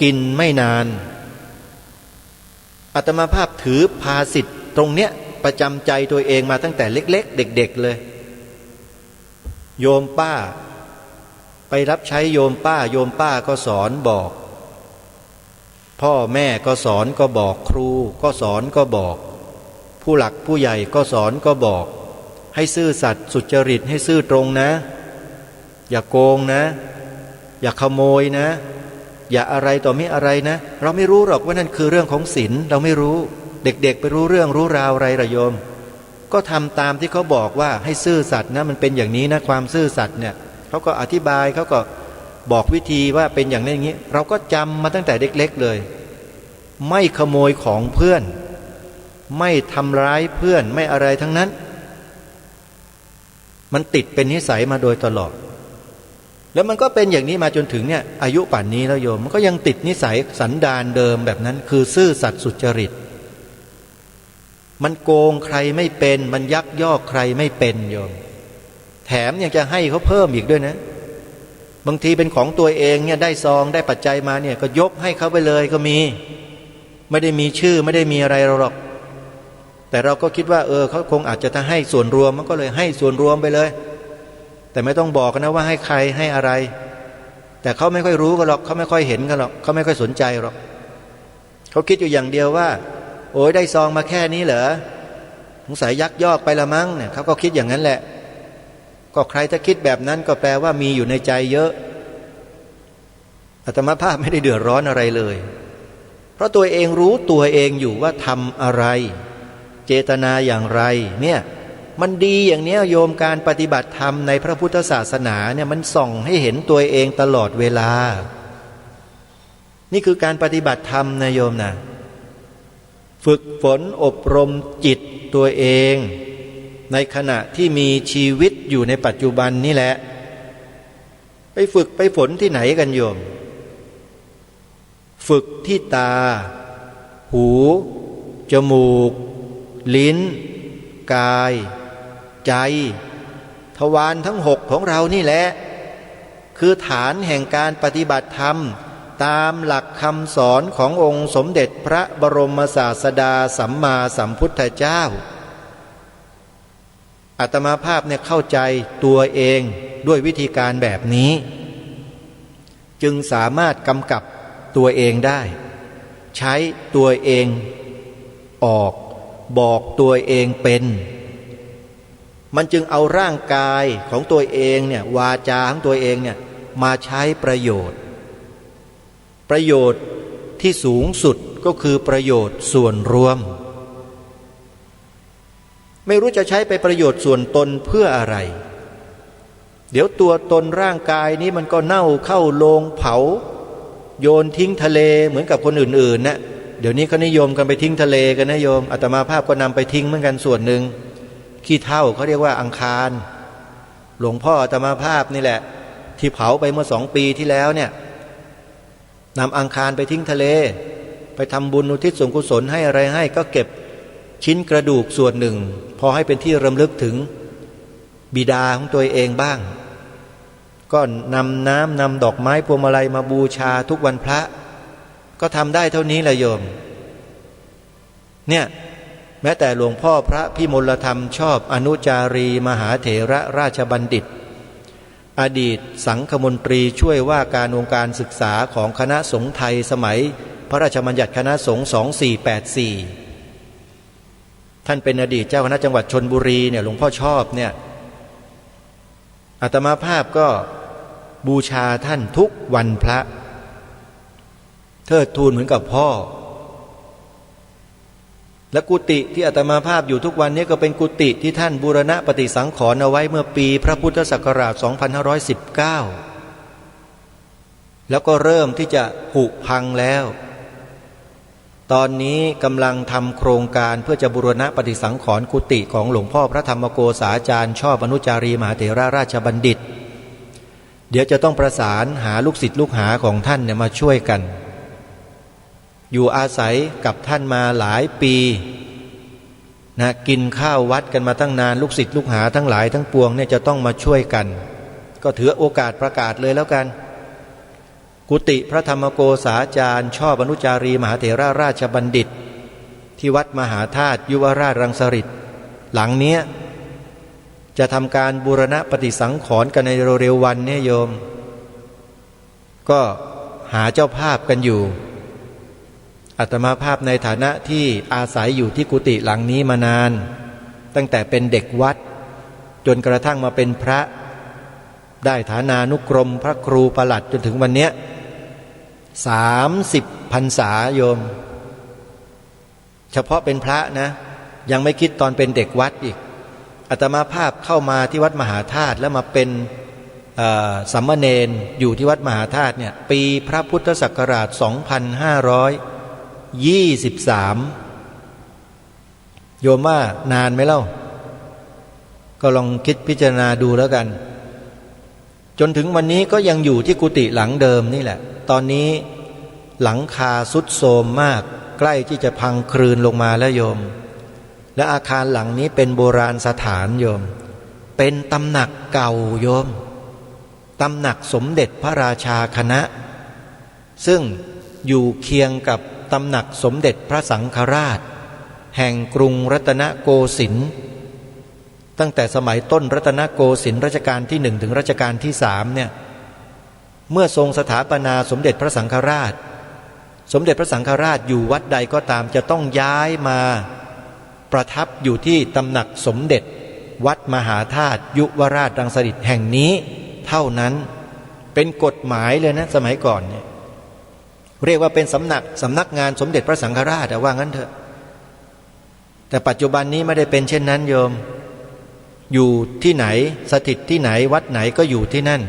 กินไม่นานอาตมาภาพถือภาษิตตรงเนี้ยประจำใจตัวเองมาตั้งแต่เล็กๆเด็กๆเลยโยมป้าไปรับใช้โยมป้าก็สอนบอกพ่อแม่ก็สอนก็บอกครูก็สอนก็บอกผู้หลักผู้ใหญ่ก็สอนก็บอกให้ซื่อสัตย์สุจริตให้ซื่อตรงนะอย่าโกงนะอย่าขโมยนะอย่าอะไรต่อไม่อะไรนะเราไม่รู้หรอกว่านั่นคือเรื่องของศีลเราไม่รู้เด็กๆไปรู้เรื่องรู้ราวอะไรล่ะโยมก็ทำตามที่เขาบอกว่าให้ซื่อสัตย์นะมันเป็นอย่างนี้นะความซื่อสัตย์เนี่ยเขาก็อธิบายเขาก็บอกวิธีว่าเป็นอย่างนี้อย่างนี้เราก็จำมาตั้งแต่เล็กๆเลยไม่ขโมยของเพื่อนไม่ทำร้ายเพื่อนไม่อะไรทั้งนั้นมันติดเป็นนิสัยมาโดยตลอดแล้วมันก็เป็นอย่างนี้มาจนถึงเนี่ยอายุป่านนี้แล้วโยมมันก็ยังติดนิสัยสันดานเดิมแบบนั้นคือซื่อสัตย์สุจริตมันโกงใครไม่เป็นมันยักยอกใครไม่เป็นโยมแถมยังจะให้เขาเพิ่มอีกด้วยนะบางทีเป็นของตัวเองเนี่ยได้ซองได้ปัจจัยมาเนี่ยก็ยกให้เขาไปเลยก็มีไม่ได้มีชื่อไม่ได้มีอะไรหรอกแต่เราก็คิดว่าเขาคงอาจจะให้ส่วนรวมมันก็เลยให้ส่วนรวมไปเลยแต่ไม่ต้องบอกนะว่าให้ใครให้อะไรแต่เขาไม่ค่อยรู้กันหรอกเขาไม่ค่อยเห็นกันหรอกเขาไม่ค่อยสนใจหรอกเขาคิดอยู่อย่างเดียวว่าโอ้ยได้ซองมาแค่นี้เหรอสงสัยยักยอกไปละมั้งเนี่ยเขาก็คิดอย่างนั้นแหละก็ใครถ้าคิดแบบนั้นก็แปลว่ามีอยู่ในใจเยอะอาตมาภาพไม่ได้เดือดร้อนอะไรเลยเพราะตัวเองรู้ตัวเองอยู่ว่าทำอะไรเจตนาอย่างไรเนี่ยมันดีอย่างนี้โยมการปฏิบัติธรรมในพระพุทธศาสนาเนี่ยมันส่องให้เห็นตัวเองตลอดเวลานี่คือการปฏิบัติธรรมนะโยมนะฝึกฝนอบรมจิตตัวเองในขณะที่มีชีวิตอยู่ในปัจจุบันนี่แหละไปฝึกไปฝนที่ไหนกันโยมฝึกที่ตาหูจมูกลิ้นกายใจทวารทั้งหกของเรานี่แหละคือฐานแห่งการปฏิบัติธรรมตามหลักคำสอนขององค์สมเด็จพระบรมศาสดาสัมมาสัมพุทธเจ้าอาตมาภาพเนี่ยเข้าใจตัวเองด้วยวิธีการแบบนี้จึงสามารถกำกับตัวเองได้ใช้ตัวเองออกบอกตัวเองเป็นมันจึงเอาร่างกายของตัวเองเนี่ยวาจาของตัวเองเนี่ยมาใช้ประโยชน์ที่สูงสุดก็คือประโยชน์ส่วนรวมไม่รู้จะใช้ไปประโยชน์ส่วนตนเพื่ออะไรเดี๋ยวตัวตนร่างกายนี้มันก็เน่าเข้าโลงเผาโยนทิ้งทะเลเหมือนกับคนอื่นๆนะเดี๋ยวนี้เขานิยมกันไปทิ้งทะเลกันนะโยมอาตมาภาพก็นำไปทิ้งเหมือนกันส่วนหนึ่งขี้เถ้าเขาเรียกว่าอังคารหลวงพ่ออาตมาภาพนี่แหละที่เผาไปเมื่อ2 ปีที่แล้วเนี่ยนำอังคารไปทิ้งทะเลไปทำบุญอุทิศส่วนกุศลให้อะไรให้ก็เก็บชิ้นกระดูกส่วนหนึ่งพอให้เป็นที่รำลึกถึงบิดาของตัวเองบ้างก็นำน้ำนำดอกไม้พวงมาลัยมาบูชาทุกวันพระก็ทำได้เท่านี้แหละโยมเนี่ยแม้แต่หลวงพ่อพระพิมลธรรมชอบอนุจารีมหาเถระราชบัณฑิตอดีตสังฆมนตรีช่วยว่าการองค์การศึกษาของคณะสงฆ์ไทยสมัย พระราชบัญญัติคณะสงฆ์2484ท่านเป็นอดีตเจ้าคณะจังหวัดชลบุรีเนี่ยหลวงพ่อชอบเนี่ยอาตมาภาพก็บูชาท่านทุกวันพระเทิดทูนเหมือนกับพ่อและกุฏิที่อาตมาภาพอยู่ทุกวันนี้ก็เป็นกุฏิที่ท่านบูรณะปฏิสังขรณ์เอาไว้เมื่อปีพระพุทธศักราช 2519 แล้วก็เริ่มที่จะผุพังแล้วตอนนี้กำลังทำโครงการเพื่อจะบูรณะปฏิสังขรณ์กุฏิของหลวงพ่อพระธรรมโกษาจารย์ชอบอนุจารีมหาเถรราชบัณฑิตเดี๋ยวจะต้องประสานหาลูกศิษย์ลูกหาของท่านเนี่ยมาช่วยกันอยู่อาศัยกับท่านมาหลายปีนะกินข้าววัดกันมาตั้งนานลูกศิษย์ลูกหาทั้งหลายทั้งปวงเนี่ยจะต้องมาช่วยกันก็ถือโอกาสประกาศเลยแล้วกันกุฏิพระธรรมโกษาจารย์ชอบอนุจารีมหาเถรราชบัณฑิตที่วัดมหาธาตุยุวราชรังสฤษฎ์หลังเนี้ยจะทำการบูรณะปฏิสังขรณ์กันในเร็วๆวันเนี่ยโยมก็หาเจ้าภาพกันอยู่อาตมาภาพในฐานะที่อาศัยอยู่ที่กุฏิหลังนี้มานานตั้งแต่เป็นเด็กวัดจนกระทั่งมาเป็นพระได้ฐานานุกรมพระครูประหลัดจนถึงวันเนี้ย30 พรรษาโยมเฉพาะเป็นพระนะยังไม่คิดตอนเป็นเด็กวัดอีกอาตมาภาพเข้ามาที่วัดมหาธาตุแล้วมาเป็นสามเณรอยู่ที่วัดมหาธาตุเนี่ยปีพระพุทธศักราช 2523 โยมว่านานไหมเล่าก็ลองคิดพิจารณาดูแล้วกันจนถึงวันนี้ก็ยังอยู่ที่กุฏิหลังเดิมนี่แหละตอนนี้หลังคาสุดโทรมมากใกล้ที่จะพังคลืนลงมาแล้วโยมและอาคารหลังนี้เป็นโบราณสถานโยมเป็นตำหนักเก่าโยมตำหนักสมเด็จพระราชาคณะซึ่งอยู่เคียงกับตำหนักสมเด็จพระสังฆราชแห่งกรุงรัตนโกสินทร์ตั้งแต่สมัยต้นรัตนโกสินทร์รัชกาลที่1ถึงรัชกาลที่3เนี่ยเมื่อทรงสถาปนาสมเด็จพระสังฆราชสมเด็จพระสังฆราชอยู่วัดใดก็ตามจะต้องย้ายมาประทับอยู่ที่ตำหนักสมเด็จวัดมหาธาตุยุวราชรังสฤษฎ์แห่งนี้เท่านั้นเป็นกฎหมายเลยนะสมัยก่อนเนี่ยเรียกว่าเป็นสำนักงานสมเด็จพระสังฆราชว่างั้นเถอะแต่ปัจจุบันนี้ไม่ได้เป็นเช่นนั้นโยมอยู่ที่ไหนสถิตที่ไหนวัดไหนก็อยู่ที่นั่น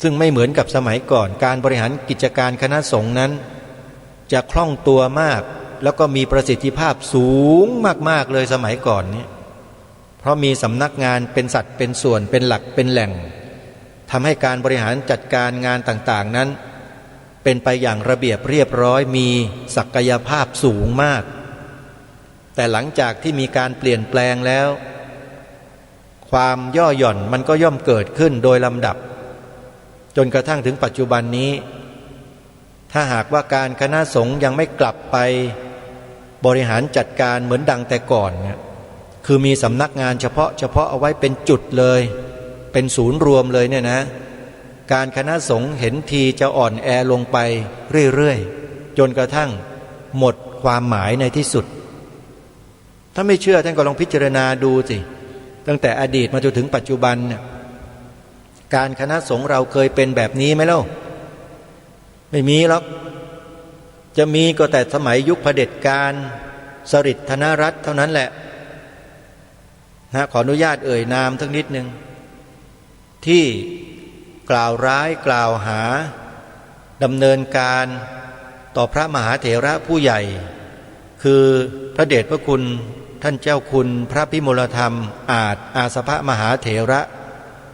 ซึ่งไม่เหมือนกับสมัยก่อนการบริหารกิจการคณะสงฆ์นั้นจะคล่องตัวมากแล้วก็มีประสิทธิภาพสูงมากๆเลยสมัยก่อนนี้เพราะมีสำนักงานเป็นสัดเป็นส่วนเป็นหลักเป็นแหล่งทำให้การบริหารจัดการงานต่างๆนั้นเป็นไปอย่างระเบียบเรียบร้อยมีศักยภาพสูงมากแต่หลังจากที่มีการเปลี่ยนแปลงแล้วความย่อหย่อนมันก็ย่อมเกิดขึ้นโดยลำดับจนกระทั่งถึงปัจจุบันนี้ถ้าหากว่าการคณะสงฆ์ยังไม่กลับไปบริหารจัดการเหมือนดังแต่ก่อนเนี่ยคือมีสำนักงานเฉพาะเอาไว้เป็นจุดเลยเป็นศูนย์รวมเลยเนี่ยนะการคณะสงฆ์เห็นทีจะอ่อนแอลงไปเรื่อยๆจนกระทั่งหมดความหมายในที่สุดถ้าไม่เชื่อท่านก็ลองพิจารณาดูสิตั้งแต่อดีตมาจนถึงปัจจุบันเนี่ยการคณะสงฆ์เราเคยเป็นแบบนี้ไหมเล่าไม่มีหรอกจะมีก็แต่สมัยยุคเผด็จการสฤษดิ์ธนรัตน์เท่านั้นแหละนะขออนุญาตเอ่ยนามทั้งนิดนึงที่กล่าวร้ายกล่าวหาดำเนินการต่อพระมหาเถระผู้ใหญ่คือพระเดชพระคุณท่านเจ้าคุณพระพิมลธรรมอาสภมหาเถระ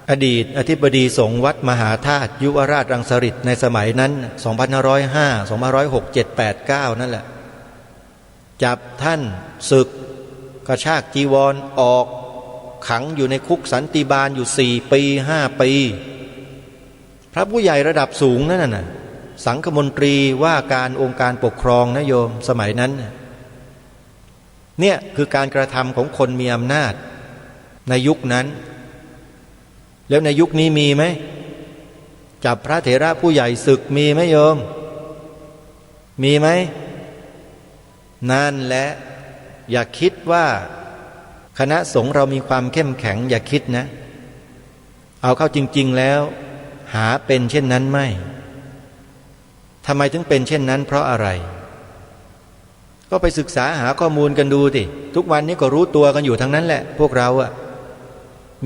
อดีตอธิบดีสงฆ์วัดมหาธาตุยุวราชรังสฤษฎ์ในสมัยนั้น2505 2506 7 8 9นั่นแหละจับท่านศึกกระชากจีวรออกขังอยู่ในคุกสันติบาลอยู่4 ปี 5 ปีพระผู้ใหญ่ระดับสูงนั่นน่ะสังฆมนตรีว่าการองค์การปกครองนะโยมสมัยนั้นเนี่ยคือการกระทำของคนมีอำนาจในยุคนั้นแล้วในยุคนี้มีไหมจับพระเถระผู้ใหญ่ศึกมีไหมโยม มีไหมนั่นแหละอย่าคิดว่าคณะสงฆ์เรามีความเข้มแข็งอย่าคิดนะเอาเข้าจริงๆแล้วหาเป็นเช่นนั้นไม่ทำไมถึงเป็นเช่นนั้นเพราะอะไรก็ไปศึกษาหาข้อมูลกันดูสิทุกวันนี้ก็รู้ตัวกันอยู่ทั้งนั้นแหละพวกเราอะ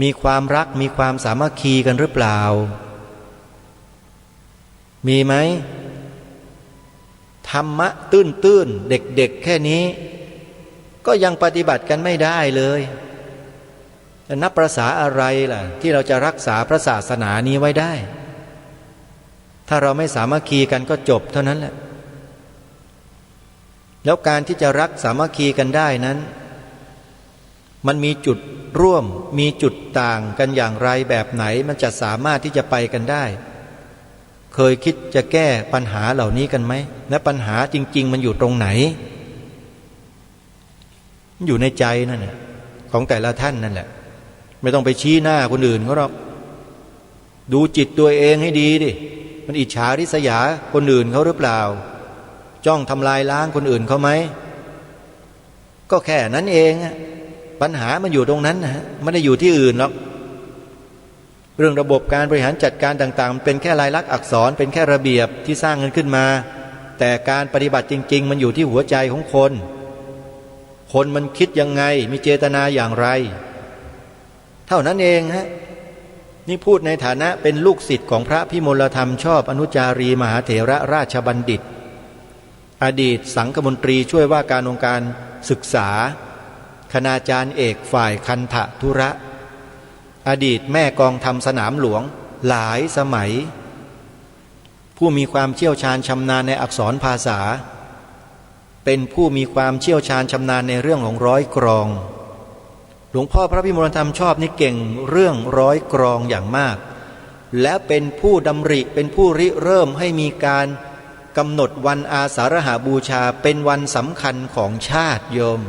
มีความรักมีความสามัคคีกันหรือเปล่ามีไหมธรรมะตื้นๆเด็กๆแค่นี้ก็ยังปฏิบัติกันไม่ได้เลยจะนับประสาอะไรล่ะที่เราจะรักษาพระศาสนานี้ไว้ได้ถ้าเราไม่สามัคคีกันก็จบเท่านั้นแหละแล้วการที่จะรักสามัคคีกันได้นั้นมันมีจุดร่วมมีจุดต่างกันอย่างไรแบบไหนมันจะสามารถที่จะไปกันได้เคยคิดจะแก้ปัญหาเหล่านี้กันไหมและปัญหาจริงๆมันอยู่ตรงไหนอยู่ในใจนั่นแหละของแต่ละท่านนั่นแหละไม่ต้องไปชี้หน้าคนอื่นเขาหรอกดูจิตตัวเองให้ดีดิมันอิจฉาริษยาคนอื่นเขาหรือเปล่าจ้องทำลายล้างคนอื่นเขาไหมก็แค่นั้นเองปัญหามันอยู่ตรงนั้นนะไม่ได้อยู่ที่อื่นหรอกเรื่องระบบการบริหารจัดการต่างๆเป็นแค่ลายลักษณ์อักษรเป็นแค่ระเบียบที่สร้างกันขึ้นมาแต่การปฏิบัติจริงๆมันอยู่ที่หัวใจของคนมันคิดยังไงมีเจตนาอย่างไรเท่านั้นเองฮะนี่พูดในฐานะเป็นลูกศิษย์ของพระพิมลธรรมชอบอนุจารีมหาเถระราชบัณฑิตอดีตสังฆมนตรีช่วยว่าการองค์การศึกษาคณาจารย์เอกฝ่ายคันธทุระอดีตแม่กองธรรมสนามหลวงหลายสมัยผู้มีความเชี่ยวชาญชำนาญในอักษรภาษาเป็นผู้มีความเชี่ยวชาญชำนาญในเรื่องของร้อยกรองหลวงพ่อพระพิมลธรรมชอบนี่เก่งเรื่องร้อยกรองอย่างมากและเป็นผู้ดำริเป็นผู้ริเริ่มให้มีการกำหนดวันอาสาฬหบูชาเป็นวันสำคัญของชาติโยม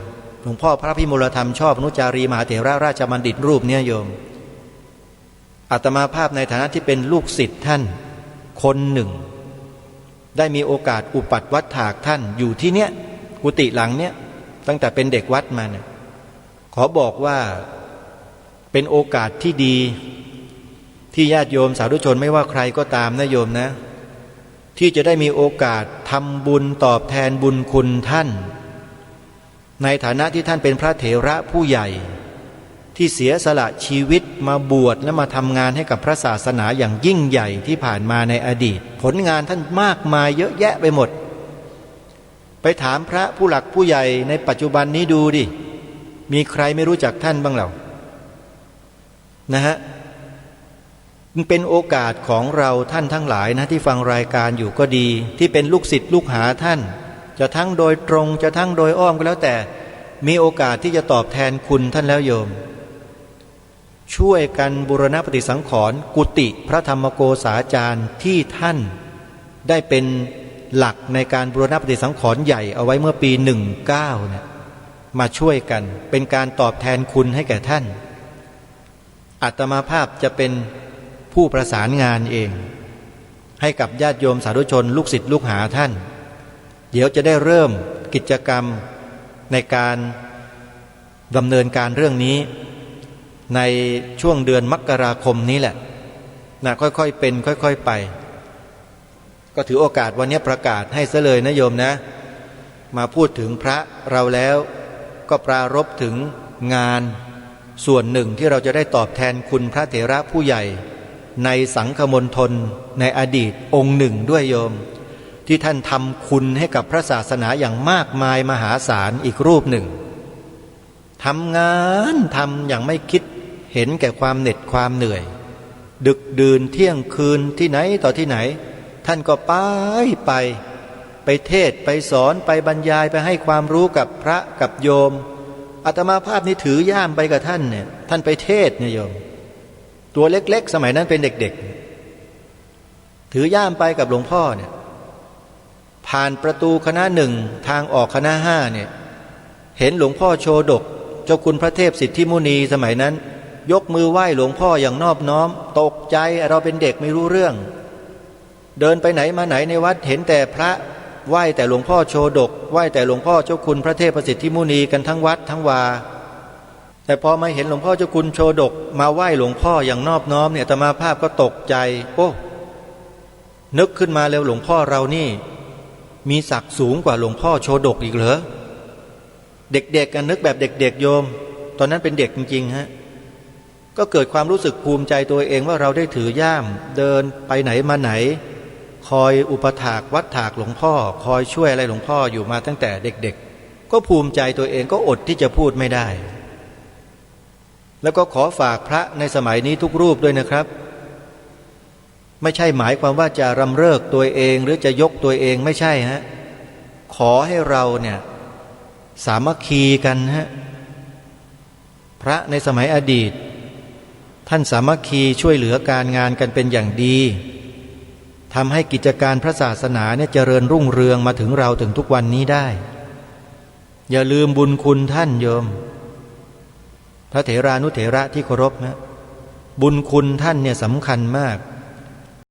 หลวงพ่อพระพิมลธรรมชอบอนุจารีมหาเถระราชบัณฑิตรูปนี้โยมอาตมาภาพในฐานะที่เป็นลูกศิษย์ท่านคนหนึ่งได้มีโอกาสอุปัฏวัฏถากท่านอยู่ที่เนี้ยกุฏิหลังเนี้ยตั้งแต่เป็นเด็กวัดมาเนี่ยขอบอกว่าเป็นโอกาสที่ดีที่ญาติโยมสาธุชนไม่ว่าใครก็ตามนะโยมนะที่จะได้มีโอกาสทำบุญตอบแทนบุญคุณท่านในฐานะที่ท่านเป็นพระเถระผู้ใหญ่ที่เสียสละชีวิตมาบวชและมาทำงานให้กับพระศาสนาอย่างยิ่งใหญ่ที่ผ่านมาในอดีตผลงานท่านมากมายเยอะแยะไปหมดไปถามพระผู้หลักผู้ใหญ่ในปัจจุบันนี้ดูดิมีใครไม่รู้จักท่านบ้างเหล่านะฮะมันเป็นโอกาสของเราท่านทั้งหลายนะที่ฟังรายการอยู่ก็ดีที่เป็นลูกศิษย์ลูกหาท่านจะทั้งโดยตรงจะทั้งโดยอ้อมก็แล้วแต่มีโอกาสที่จะตอบแทนคุณท่านแล้วโยมช่วยกันบูรณปฏิสังขรณ์กุฏิพระธรรมโกษาจารย์ที่ท่านได้เป็นหลักในการบูรณปฏิสังขรณ์ใหญ่เอาไว้เมื่อปี19เนี่ยมาช่วยกันเป็นการตอบแทนคุณให้แก่ท่านอาตมาภาพจะเป็นผู้ประสานงานเองให้กับญาติโยมสาธุชนลูกศิษย์ลูกหาท่านเดี๋ยวจะได้เริ่มกิจกรรมในการดำเนินการเรื่องนี้ในช่วงเดือนมกราคมนี้แหละนะค่อยๆเป็นค่อยๆไปก็ถือโอกาสวันนี้ประกาศให้ซะเลยนะโยมนะมาพูดถึงพระเราแล้วก็ปรารภถึงงานส่วนหนึ่งที่เราจะได้ตอบแทนคุณพระเถระผู้ใหญ่ในสังฆมณฑลในอดีตองค์หนึ่งด้วยโยมที่ท่านทำคุณให้กับพระศาสนาอย่างมากมายมหาศาลอีกรูปหนึ่งทำงานทำอย่างไม่คิดเห็นแก่ความเหน็ดความเหนื่อยดึกดื่นเที่ยงคืนที่ไหนต่อที่ไหนท่านก็ไปเทศไปสอนไปบรรยายไปให้ความรู้กับพระกับโยมอาตมาภาพนี่ถือย่ามไปกับท่านเนี่ยท่านไปเทศเนี่ยโยมตัวเล็กๆสมัยนั้นเป็นเด็กๆถือย่ามไปกับหลวงพ่อเนี่ยผ่านประตูคณะหนึ่งทางออกคณะห้าเนี่ยเห็นหลวงพ่อโชดกเจ้าคุณพระเทพสิทธิมุนีสมัยนั้นยกมือไหว้หลวงพ่ออย่างนอบน้อมตกใจเราเป็นเด็กไม่รู้เรื่องเดินไปไหนมาไหนในวัดเห็นแต่พระ ไหว้แต่หลวงพ่อโชดกไหว้แต่หลวงพ่อเจ้าคุณพระเทพประสิทธิมุนีกันทั้งวัดทั้งวาแต่พอมาเห็นหลวงพ่อเจ้าคุณโชดกมาไหว้หลวงพ่ออย่างนอบน้อมเนี่ยอาตมาภาพก็ตกใจโอ้นึกขึ้นมาแล้วหลวงพ่อเรานี่มีศักดิ์สูงกว่าหลวงพ่อโชดกอีกเหรอเด็กๆกันนึกแบบเด็กๆโยมตอนนั้นเป็นเด็กจริงๆฮะก็เกิดความรู้สึกภูมิใจตัวเองว่าเราได้ถือย่ามเดินไปไหนมาไหนคอยอุปถากวัดถากหลวงพ่อคอยช่วยอะไรหลวงพ่ออยู่มาตั้งแต่เด็กๆก็ภูมิใจตัวเองก็อดที่จะพูดไม่ได้แล้วก็ขอฝากพระในสมัยนี้ทุกรูปด้วยนะครับไม่ใช่หมายความว่าจะรำเลิกตัวเองหรือจะยกตัวเองไม่ใช่ฮะขอให้เราเนี่ยสามัคคีกันฮะพระในสมัยอดีตท่านสามัคคีช่วยเหลือการงานกันเป็นอย่างดีทำให้กิจการพระศาสนาเนี่ยเจริญรุ่งเรืองมาถึงเราถึงทุกวันนี้ได้อย่าลืมบุญคุณท่านโยมพระเถรานุเถระที่เคารพนะบุญคุณท่านเนี่ยสำคัญมาก